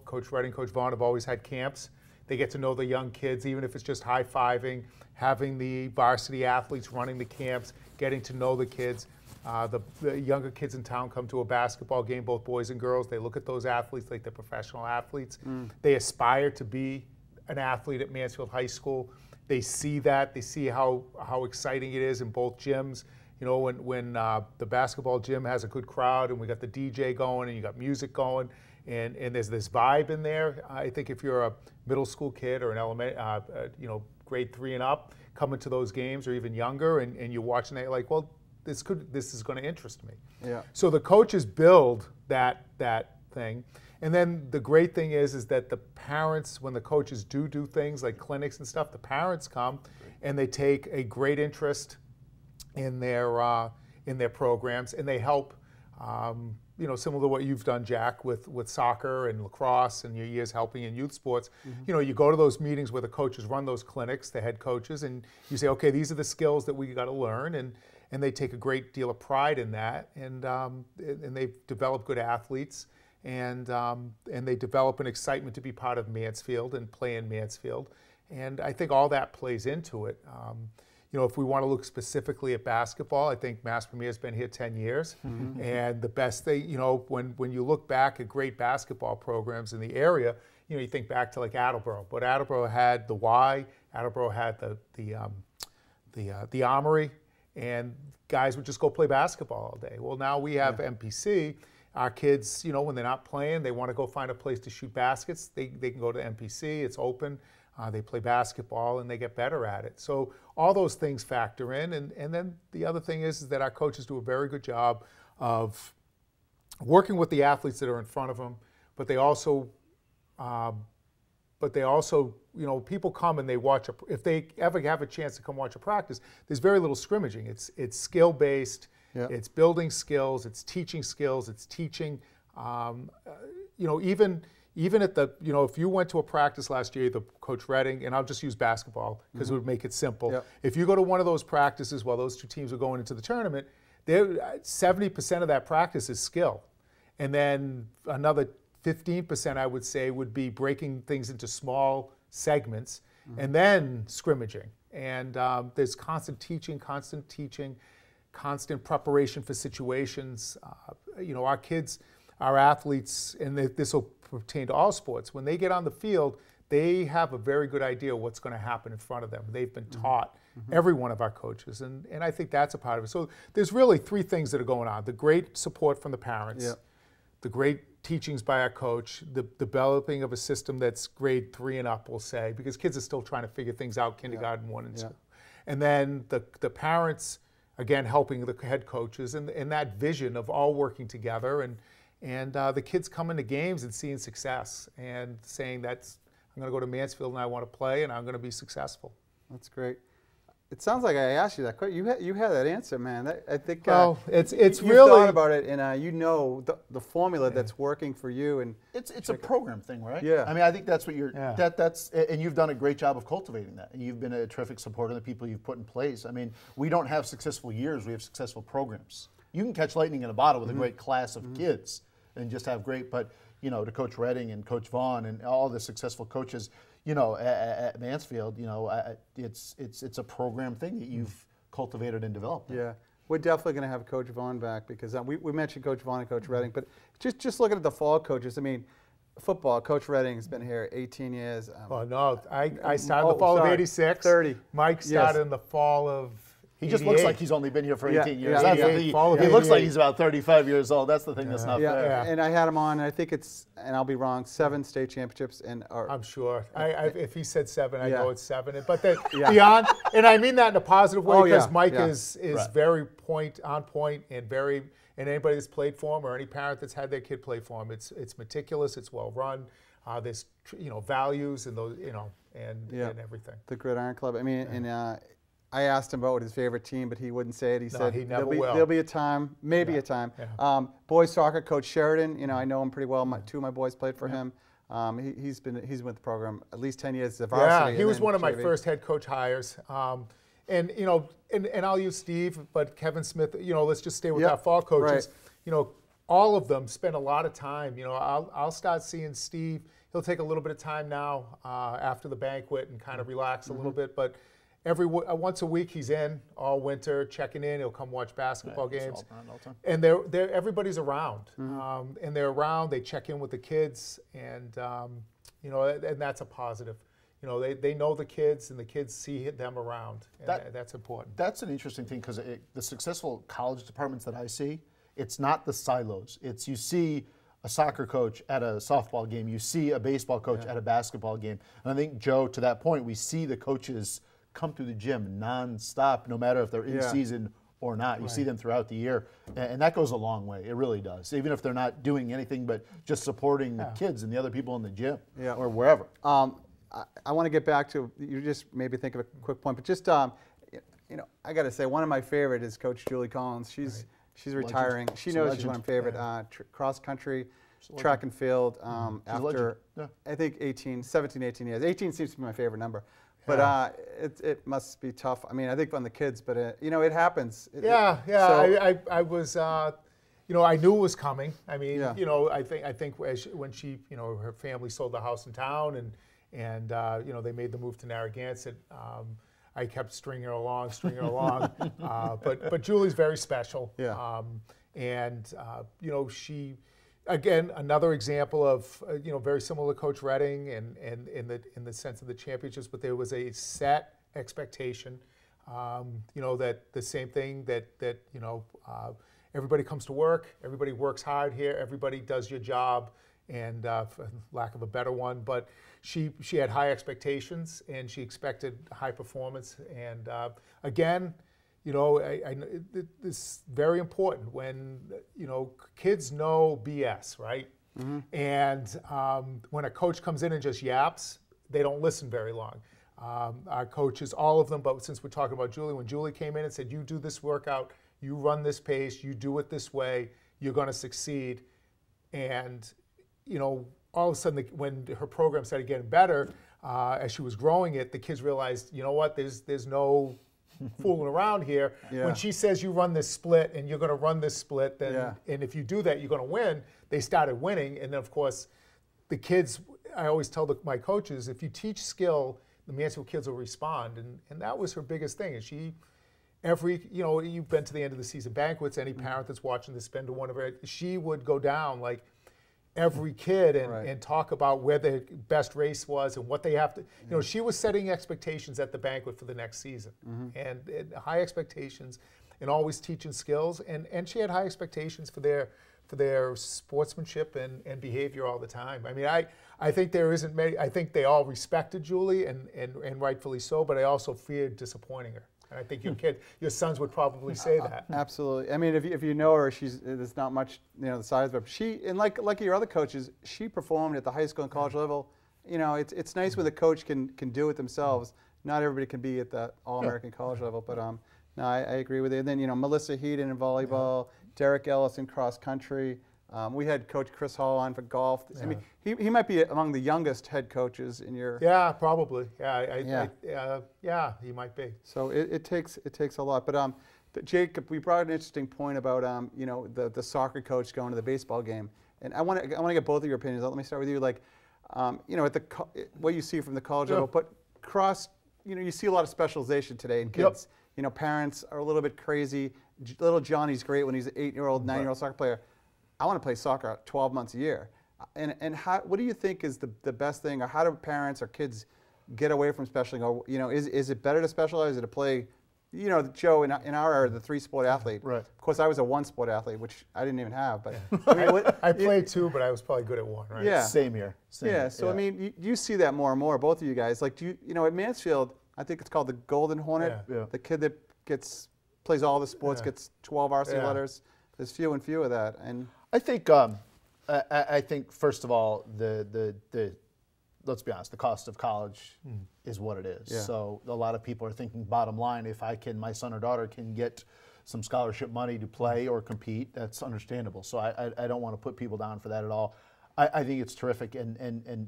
Coach Redding, Coach Vaughn have always had camps. They get to know the young kids, even if it's just high-fiving, having the varsity athletes running the camps, getting to know the kids. The younger kids in town come to a basketball game, both boys and girls. They look at those athletes like they're professional athletes. They aspire to be an athlete at Mansfield High School. They see that. They see how exciting it is in both gyms You know, when the basketball gym has a good crowd and we got the DJ going and you got music going and there's this vibe in there. I think if you're a middle school kid or an you know, grade 3 and up, coming to those games or even younger and you're watching it, you're like, well, this is going to interest me. Yeah. So the coaches build that thing. And then the great thing is that the parents, when the coaches do things like clinics and stuff, the parents come and they take a great interest in their programs, and they help, you know, similar to what you've done, Jack, with soccer and lacrosse and your years helping in youth sports. You know, you go to those meetings where the coaches run those clinics, the head coaches, and you say, okay, these are the skills that we got to learn, and they take a great deal of pride in that, and they've developed good athletes, and they develop an excitement to be part of Mansfield and play in Mansfield, and I think all that plays into it. You know, if we want to look specifically at basketball, I think Mass Premier's been here 10 years, and the best thing, you know, when you look back at great basketball programs in the area, you know, you think back to like Attleboro, but Attleboro had the Y, Attleboro had the Armory, and guys would just go play basketball all day. Well, now we have MPC. Our kids, you know, when they're not playing, they want to go find a place to shoot baskets. They can go to MPC. It's open. They play basketball and they get better at it. So all those things factor in. And then the other thing is that our coaches do a very good job of working with the athletes that are in front of them. But they also, you know, people come and they watch. If they ever have a chance to come watch a practice, there's very little scrimmaging. It's skill based. Yeah. It's building skills. It's teaching skills. It's teaching. You know, even at the, you know, if you went to a practice last year, the Coach Redding, and I'll just use basketball because it would make it simple. Yep. If you go to one of those practices while those two teams are going into the tournament, 70% of that practice is skill. And then another 15%, I would say, would be breaking things into small segments and then scrimmaging. And there's constant teaching, constant preparation for situations. You know, our kids, our athletes, and this will pertain to all sports, when they get on the field, they have a very good idea what's going to happen in front of them. They've been taught, every one of our coaches, and I think that's a part of it. So there's really 3 things that are going on. The great support from the parents, the great teachings by our coach, the developing of a system that's grade 3 and up, we'll say, because kids are still trying to figure things out, kindergarten 1 and 2. And then the parents, again, helping the head coaches, and that vision of all working together, and the kids coming to games and seeing success and saying, I'm going to go to Mansfield and I want to play and I'm going to be successful. That's great. It sounds like I asked you that question. You had that answer, man. I think well, it's you really thought about it, and you know the formula that's working for you. And it's a program thing, right? Yeah. I mean, I think that's what that's and you've done a great job of cultivating that. And you've been a terrific supporter of the people you've put in place. I mean, we don't have successful years. We have successful programs. You can catch lightning in a bottle with a great class of kids and just have great, but you know, to Coach Redding and Coach Vaughn and all the successful coaches, you know, at Mansfield, you know, it's a program thing that you've cultivated and developed. Yeah, we're definitely going to have Coach Vaughn back because we mentioned Coach Vaughn and Coach Redding, but just looking at the fall coaches, I mean, football, Coach Redding has been here 18 years. Oh no, I started in the fall of '86. 30. Mike started in the fall of. He just looks like he's only been here for 18 years. Yeah, he looks like he's about 35 years old. That's the thing that's not fair. Yeah. And I had him on, and I think it's, and I'll be wrong, 7 state championships. I'm sure. If he said 7, I know it's 7. But beyond, and I mean that in a positive way because Mike is very on point, and anybody that's played for him or any parent that's had their kid play for him, it's meticulous, it's well run. There's values and those and everything. The Gridiron Club. I mean, and I asked him about his favorite team, but he wouldn't say it. He said he never will. There'll be a time, maybe a time. Yeah. Boys soccer coach Sheridan, I know him pretty well. 2 of my boys played for him. He's been with the program at least 10 years. Yeah, he was one of my first head coach hires. And I'll use Steve, but Kevin Smith. Let's just stay with our fall coaches. Right. All of them spend a lot of time. I'll start seeing Steve. He'll take a little bit of time now after the banquet and kind of relax a little bit, but. Once a week he's in all winter checking in. He'll come watch basketball games, and everybody's around, and they're around. They check in with the kids, and and that's a positive. you know, they know the kids and the kids see them around. And that's important. That's an interesting thing because the successful college departments that I see, it's not the silos. It's you see a soccer coach at a softball game, you see a baseball coach at a basketball game. And I think, Joe, to that point, we see the coaches come through the gym nonstop, no matter if they're in season or not. You see them throughout the year, and that goes a long way. It really does. Even if they're not doing anything but just supporting the kids and the other people in the gym or wherever. I want to get back to, you just maybe think of a quick point, but just, you know, I got to say, one of my favorite is Coach Julie Collins. She's retiring. She knows she's one of my favorite. Cross country, track and field, after, I think 17, 18 years. 18 seems to be my favorite number. But it must be tough. I mean, I think on the kids, but you know, it happens. So, I was, you know, I knew it was coming. I mean, you know, I think when she, you know, her family sold the house in town, and you know, they made the move to Narragansett. I kept stringing her along. But Julie's very special. And you know, she. Again, another example of you know, very similar to Coach Redding and in the sense of the championships, but there was a set expectation. You know, that the same thing that you know, everybody comes to work, everybody works hard here, everybody does your job, and for lack of a better one, but she had high expectations and she expected high performance. And again, you know, this is very important when, you know, kids know BS, right? And when a coach comes in and just yaps, they don't listen very long. Our coaches, all of them, but since we're talking about Julie, when Julie came in and said, you do this workout, you run this pace, you do it this way, you're going to succeed. And, you know, all of a sudden, when her program started getting better, as she was growing it, the kids realized, you know what, there's no fooling around here. When she says you run this split and you're going to run this split, then and if you do that, you're going to win. They started winning, and then of course, the kids. I always tell my coaches, if you teach skill, the Mansfield kids will respond, and that was her biggest thing. And she, you know, you've been to the end of the season banquets. Any parent that's watching this been to one of her. She would go down like every kid and talk about where the best race was and what they have to, you know, she was setting expectations at the banquet for the next season and high expectations and always teaching skills. And she had high expectations for their sportsmanship and behavior all the time. I mean, I think there isn't many, I think they all respected Julie and rightfully so, but I also feared disappointing her. I think your sons would probably say that. Absolutely. I mean, if you know her, there's not much, you know, the size, but she, and like your other coaches, she performed at the high school and college level. You know, it's nice when the coach can do it themselves. Not everybody can be at that All-American college level, but no, I agree with you. And then, you know, Melissa Heaton in volleyball, Derek Ellis in cross country. We had Coach Chris Hall on for golf. I mean, he might be among the youngest head coaches in your. Yeah, probably. Yeah, he might be. So it takes a lot. But Jacob, we brought an interesting point about you know, the soccer coach going to the baseball game, and I want to get both of your opinions. Let me start with you. Like, you know, what you see from the college level, but cross. You know, you see a lot of specialization today in kids. You know, parents are a little bit crazy. Little Johnny's great when he's an 8-year-old, 9-year-old soccer player. I want to play soccer 12 months a year. And what do you think is the best thing, or how do parents or kids get away from specializing? Or, you know, is it better to specialize or to play, you know, Joe in our era, the 3-sport athlete. Right. Of course, I was a 1-sport athlete, which I didn't even have. But I mean, I played 2, but I was probably good at 1, right? Yeah. Same here. So, I mean, you see that more and more, both of you guys. Like, you know, at Mansfield, I think it's called the Golden Hornet. The kid that plays all the sports, gets 12 RC letters. There's few and few of that. And I think first of all, let's be honest, the cost of college is what it is. So a lot of people are thinking bottom line, if my son or daughter can get some scholarship money to play or compete, that's understandable. So I don't want to put people down for that at all. I think it's terrific. And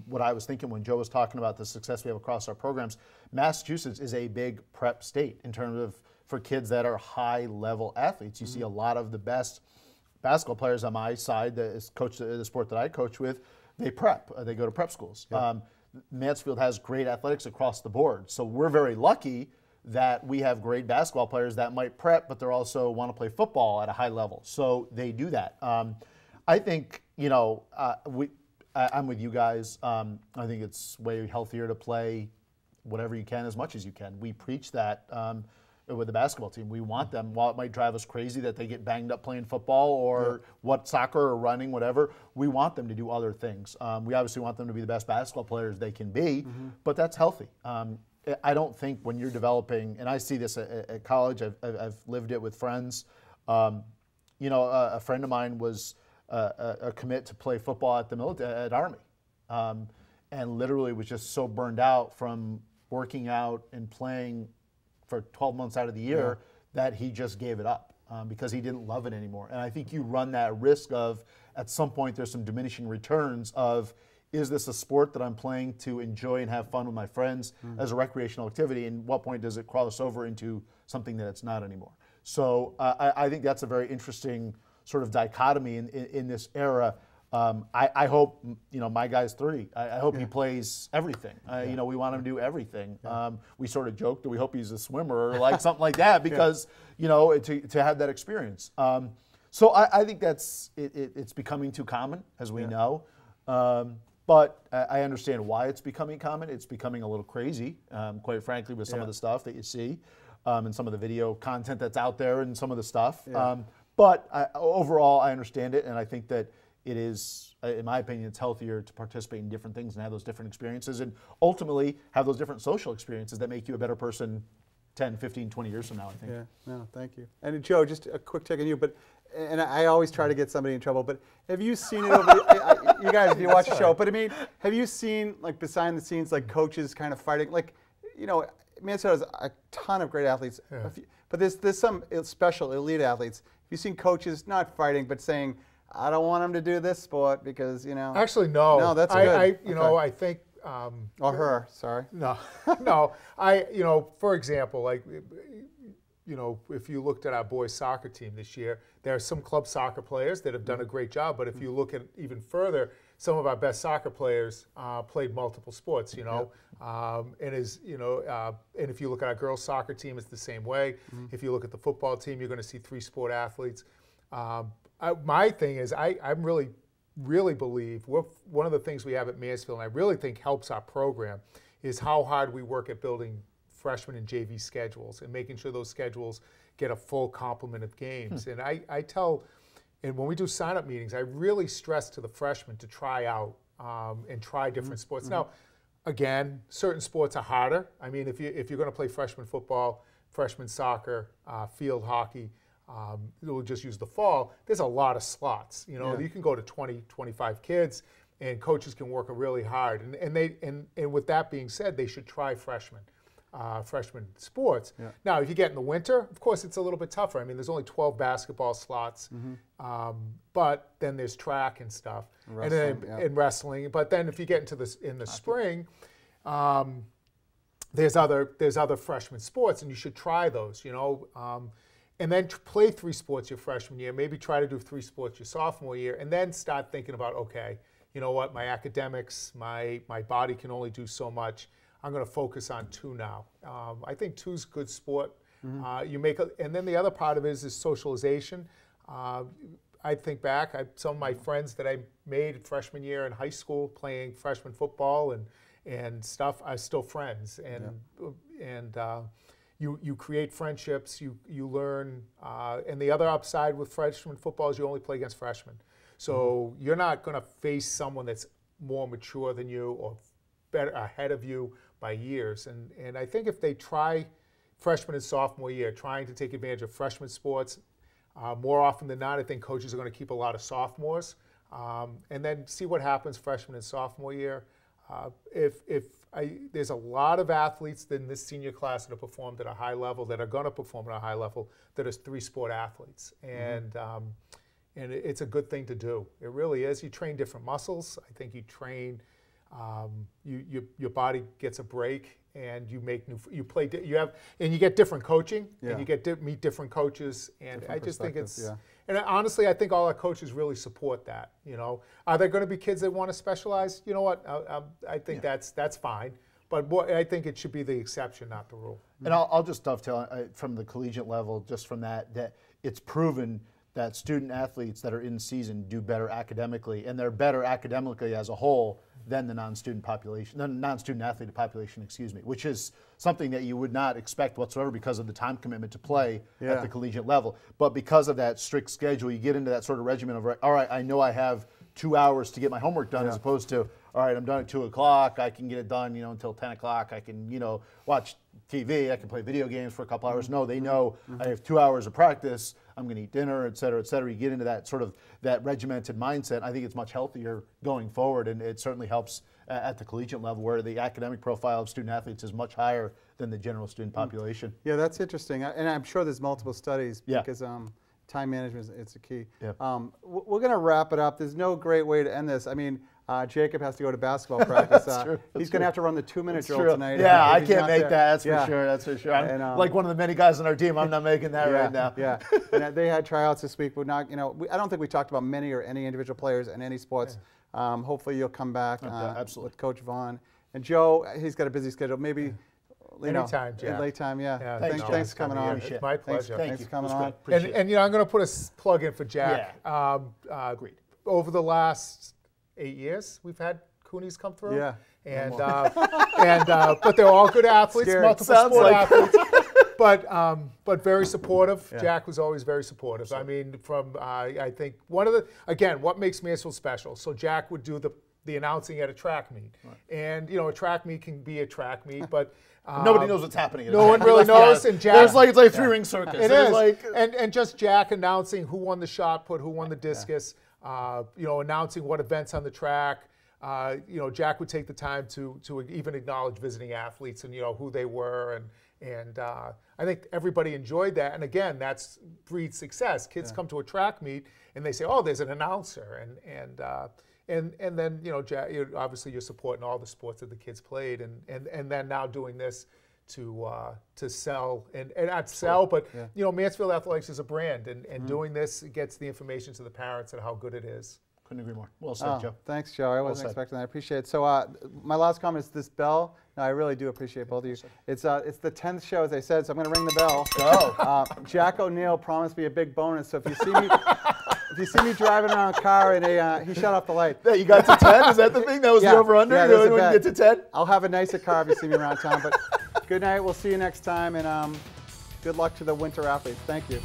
what I was thinking when Joe was talking about the success we have across our programs, Massachusetts is a big prep state in terms of for kids that are high-level athletes. You see a lot of the best basketball players on my side, that coach the sport that I coach with, they prep. They go to prep schools. Mansfield has great athletics across the board. So we're very lucky that we have great basketball players that might prep, but they also want to play football at a high level. So they do that. I think, you know, I'm with you guys. I think it's way healthier to play whatever you can as much as you can. We preach that with the basketball team. We want them, while it might drive us crazy that they get banged up playing football or what soccer or running, whatever, we want them to do other things. We obviously want them to be the best basketball players they can be, but that's healthy. I don't think when you're developing, and I see this at college, I've lived it with friends. You know, a friend of mine was a commit to play football at the at Army, and literally was just so burned out from working out and playing for 12 months out of the year that he just gave it up because he didn't love it anymore. And I think you run that risk of, at some point, there's some diminishing returns of, is this a sport that I'm playing to enjoy and have fun with my friends as a recreational activity? And what point does it cross over into something that it's not anymore? So I think that's a very interesting sort of dichotomy in this era. I hope, you know, my guy's 3. I hope he plays everything. You know, we want him to do everything. We sort of joke that we hope he's a swimmer or like something like that because, you know, to have that experience. So I think it's becoming too common, as we know. But I understand why it's becoming common. It's becoming a little crazy, quite frankly, with some of the stuff that you see and some of the video content that's out there and some of the stuff. But overall, I understand it, and I think that it is, in my opinion, it's healthier to participate in different things and have those different experiences and ultimately have those different social experiences that make you a better person 10, 15, 20 years from now, I think. Yeah, no, thank you. And Joe, just a quick take on you, but, and I always try to get somebody in trouble, but have you seen it over, you guys, you watch the show, but I mean, have you seen, like, behind the scenes, like, coaches kind of fighting, like, you know, Mansfield has a ton of great athletes, but there's some special elite athletes. Have you seen coaches not fighting, but saying, I don't want them to do this sport because, you know. Actually, no. No, that's good. You know, I think. Or her, sorry. No, no. You know, for example, like, you know, if you looked at our boys soccer team this year, there are some club soccer players that have done a great job. But if you look at even further, some of our best soccer players played multiple sports, you know. And if you look at our girls soccer team, it's the same way. If you look at the football team, you're going to see 3 sport athletes. My thing is, I really believe one of the things we have at Mansfield, and I really think helps our program, is how hard we work at building freshman and JV schedules and making sure those schedules get a full complement of games. And I tell, and when we do sign-up meetings, I really stress to the freshmen to try out and try different sports. Now, again, certain sports are harder. I mean, if you're going to play freshman football, freshman soccer, field hockey, we'll just use the fall, there's a lot of slots. You know, you can go to 20, 25 kids, and coaches can work really hard. And with that being said, they should try freshman sports. Now, if you get in the winter, of course, it's a little bit tougher. I mean, there's only 12 basketball slots, but then there's track and stuff, and wrestling. But then if you get into in the spring, there's other freshman sports, and you should try those. You know. And then play 3 sports your freshman year, maybe try to do 3 sports your sophomore year, and then start thinking about, okay, you know what, my academics, my body can only do so much. I'm going to focus on 2 now. I think 2's a good sport. And then the other part of it is socialization. I think back, some of my friends that I made freshman year in high school playing freshman football and stuff are still friends. You create friendships, you learn, and the other upside with freshman football is you only play against freshmen. So you're not going to face someone that's more mature than you or better ahead of you by years. And I think if they try freshman and sophomore year, trying to take advantage of freshman sports, more often than not, I think coaches are going to keep a lot of sophomores, and then see what happens freshman and sophomore year. There's a lot of athletes in this senior class that have performed at a high level, that are going to perform at a high level, that is 3 sport athletes. And it's a good thing to do. It really is. You train different muscles. I think you train, your body gets a break, and you make and you get different coaching, and you get meet different coaches. And I just think it's, and honestly, I think all our coaches really support that. You know, are there going to be kids that want to specialize? You know what? I think that's fine. But I think it should be the exception, not the rule. And I'll just dovetail from the collegiate level, just from that it's proven that student athletes that are in season do better academically, and they're better academically as a whole than the non-student population, the non-student athlete population, excuse me, which is something that you would not expect whatsoever because of the time commitment to play at the collegiate level. But because of that strict schedule, you get into that sort of regimen of, all right, I know I have 2 hours to get my homework done, as opposed to, all right, I'm done at 2 o'clock, I can get it done, until 10 o'clock, I can, watch TV, I can play video games for a couple hours. No, they know I have 2 hours of practice, I'm going to eat dinner, et cetera, et cetera. You get into that sort of that regimented mindset. I think it's much healthier going forward, and it certainly helps at the collegiate level, where the academic profile of student athletes is much higher than the general student population. Yeah, that's interesting, and I'm sure there's multiple studies because time management is a key. We're going to wrap it up. There's no great way to end this. I mean, Jacob has to go to basketball practice. He's going to have to run the 2-minute drill tonight. Yeah, I can't make that. That's for sure. That's for sure. I'm like one of the many guys on our team. I'm not making that right now. Yeah, and they had tryouts this week, but not. I don't think we talked about many or any individual players in any sports. Hopefully, you'll come back with Coach Vaughn and Joe. He's got a busy schedule. Maybe. Anytime, Jack. Late time, Thanks for coming on. It's my pleasure. Thanks for coming on. And I'm going to put a plug in for Jack. Agreed. Over the last 8 years, we've had Cooney's come through. Yeah. And but they're all good athletes, multiple sport athletes. But very supportive. Yeah. Jack was always very supportive. I mean, I think what makes Mansfield special. So Jack would do the announcing at a track meet, and a track meet can be a track meet, but nobody knows what's happening. No one really knows. And Jack, it's like a 3-ring circus. It is. And just Jack announcing who won the shot put, who won the discus. Announcing what events on the track. Jack would take the time to even acknowledge visiting athletes and who they were, and I think everybody enjoyed that. And again, that's breeds success. Kids come to a track meet and they say, "Oh, there's an announcer," and then Jack, obviously you're supporting all the sports that the kids played, and then now doing this to sell and not sell, but Mansfield Athletics is a brand, and doing this gets the information to the parents and how good it is. Couldn't agree more. Well said, Joe. Thanks, Joe. I wasn't expecting that. I appreciate it. So my last comment is this bell. No, I really do appreciate both of you. It's the 10th show, as I said, so I'm going to ring the bell. Go. Jack O'Neill promised me a big bonus, so if you see me. If you see me driving around a car and he shut off the light. Yeah, you got to 10? Is that the thing? That was the over-under? Yeah, when you get to 10? I'll have a nicer car if you see me around town. But good night. We'll see you next time. And good luck to the winter athletes. Thank you.